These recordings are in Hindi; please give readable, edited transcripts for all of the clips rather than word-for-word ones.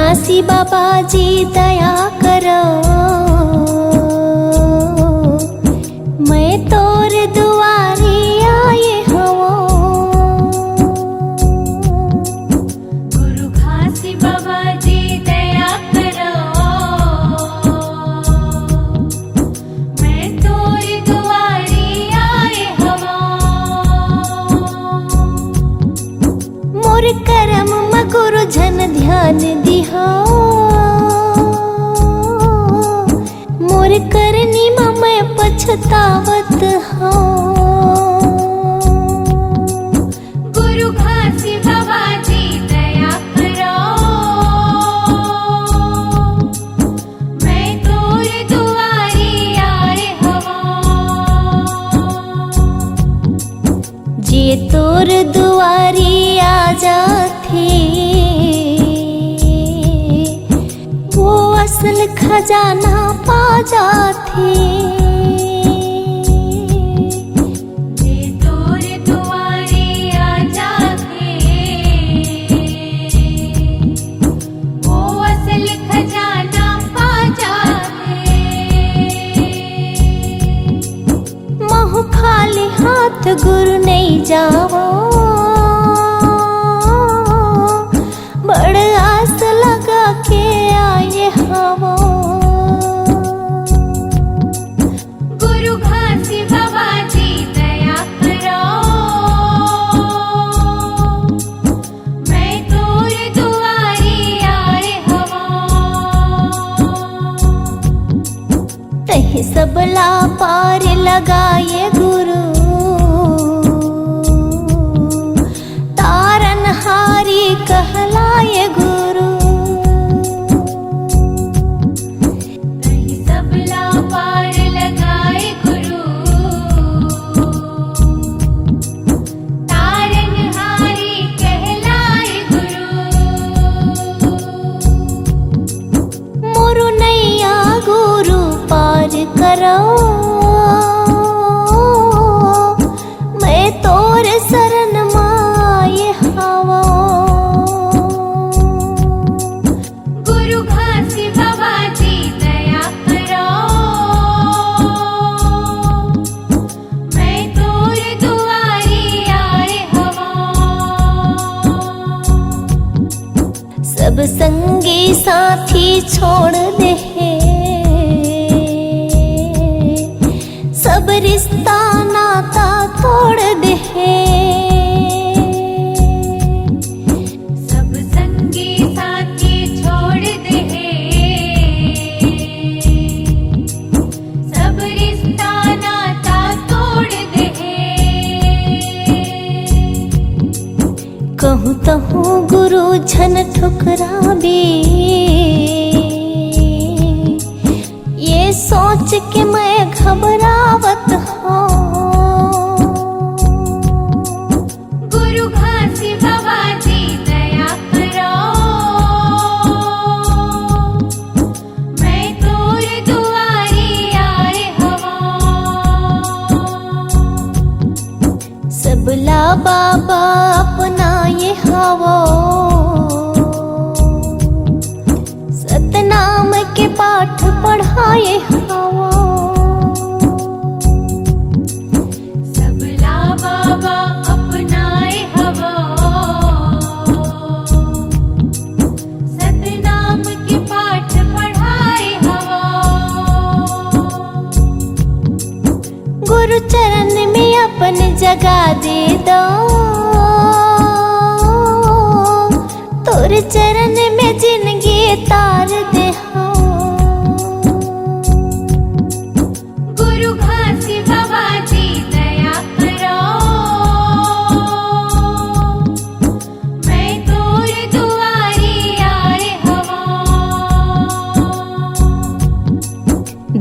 घासी बाबा जी दया करो, मैं तोर दुआरी आए हूँ। गुरु घासी बाबा जी दया करो, मैं तोर दुआरी आए हूँ। मोर करम में गुरु जन ध्यान दिहा, मोर करनी में मैं पछतावत हूँ। गुरु घासी बाबा जी दया करो, मैं तोर दुआरी आए हूँ। जे तोर दुआरी आ जाथे, वो असल खजाना पा जाथे। जे तोर दुआरी आ जाथे, वो असल खजाना पा जाथे। महु खाली हाथ गुरु नहीं जावो, बड़ आस लगा के आए हवो। गुरु घासी बाबा जी दया करो, मैं तोर दुआरी आए हूँ। तही सबला पार लगाए गुरु, तारनहारी कहलाए गुरु। तही सबला पार लगाए गुरु, तारनहारी कहलाए गुरु। मोरु नैया गुरु पार करो, मैं तोर शरण माए हवो। गुरु घासी बाबा जी दया करो, मैं तोर दुआरी आए हूँ। सब संगी साथी छोड़ दे, सब रिश्ता नाता तोड़ दे। सब संगी साथी छोड़ दे, सब रिश्ता नाता तोड़ दे। कहूँ तहूँ गुरु झन ठुकराबे, ये सोच के मैं घबरावत हूँ। गुरु घासी बाबा जी दया करो, मैं तोर दुआरी आए हूँ। सबला बाबा अपनाए हवो, सतनाम के पाठ पढ़ाए हवो। सबला बाबा अपनाए हवो, सतनाम के पाठ पढ़ाए हवो। गुरु चरण में अपन जगा दे दो, तोर चरण में जिंदगी तार दे हो। गुरु घासी बाबा जी दया करो, मैं तोर दुआरी आए हूँ।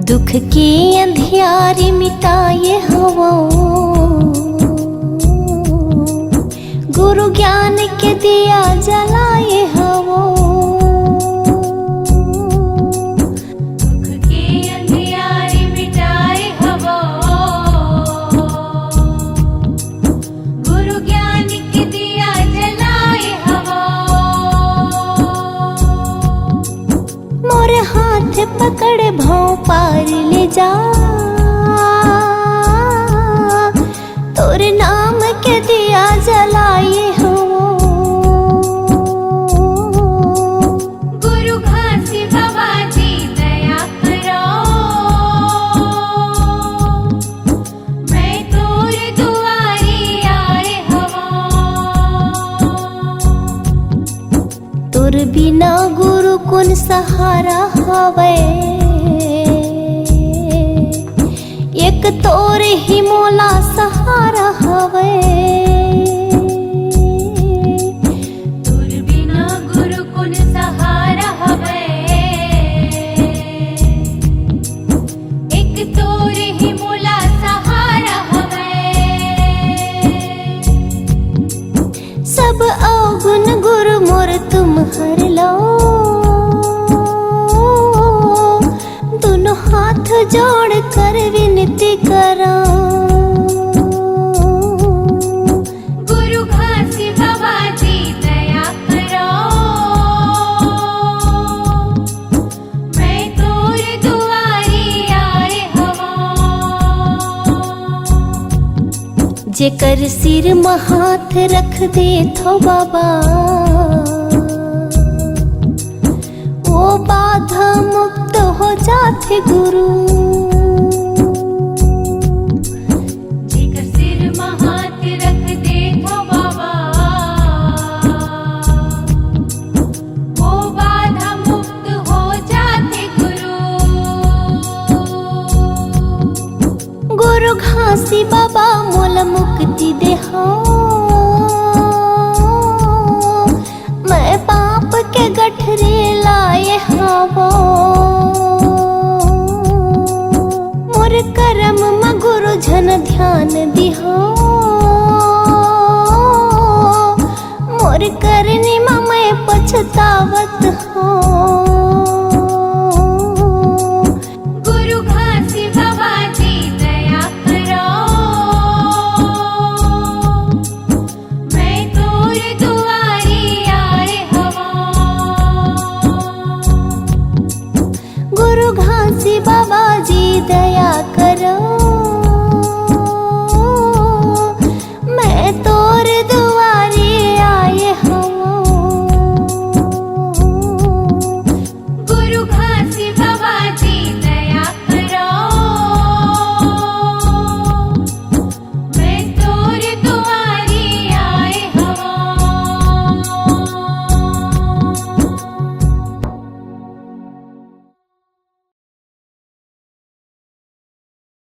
दुख की अंधियारी मिटाए हवो, गुरु ज्ञान के दिया जलाए हवो। दुख के अंधियारी मिटाए हवो, गुरु ज्ञान के दिया जलाए हवो। पकड़ भाव पार ले जा। तोर नाम के दिया जलाए हो। गुरु घासी बाबा जी दया करो, मैं तोर दुआरी आए हवो। तोर बिना गुरु कौन सहारा हवे। एक तोर ही मोला सहारा हवे। तोर बिना गुरु कुन सहारा हवे। एक तोर ही मोला सहारा हवे। सब अवगुण गुरु मोर तुम हर लो। दोनों हाथ जोड़ कर विनती करा। गुरु घासी बाबा जी दया करो, मैं तोर दुआरी आए हवो। जेकर सिर में हाथ रख दे थो बाबा, वो बाधा मुक्त हो जाते गुरु। जेकर सिर में हाथ रख दे थो बाबा, वो बाधा मुक्त हो जाते गुरु। गुरु घासी बाबा मोल मुक्ति देहो। मैं पाप के गठरे लाए हवो। मोर कर्म में गुरु जन ध्यान दिहो। मोर करनी में मैं पछतावत हूँ।